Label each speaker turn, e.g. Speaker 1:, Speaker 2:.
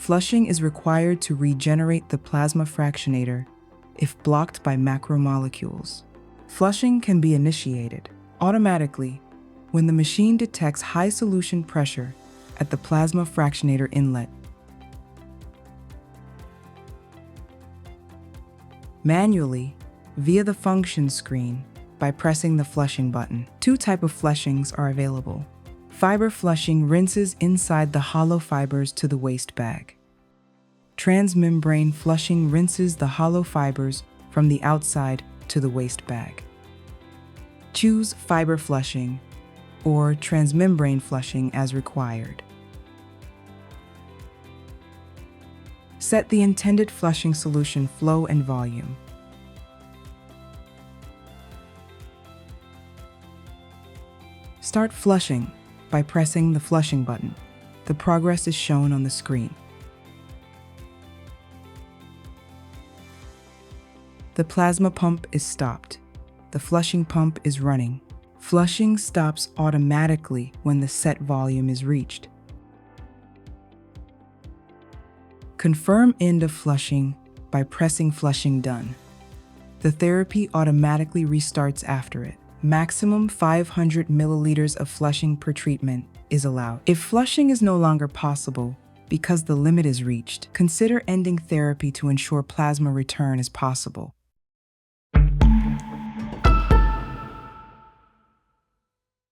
Speaker 1: Flushing is required to regenerate the plasmafractionator if blocked by macromolecules. Flushing can be initiated automatically when the machine detects high solution pressure at the plasmafractionator inlet. Manually, via the function screen, by pressing the flushing button. Two types of flushings are available. Fiber flushing rinses inside the hollow fibers to the waste bag. Transmembrane flushing rinses the hollow fibers from the outside to the waste bag. Choose fiber flushing or transmembrane flushing as required. Set the intended flushing solution flow and volume. Start flushing by pressing the flushing button. The progress is shown on the screen. The plasma pump is stopped. The flushing pump is running. Flushing stops automatically when the set volume is reached. Confirm end of flushing by pressing flushing done. The therapy automatically restarts after it. Maximum 500 milliliters of flushing per treatment is allowed. If flushing is no longer possible because the limit is reached, consider ending therapy to ensure plasma return is possible.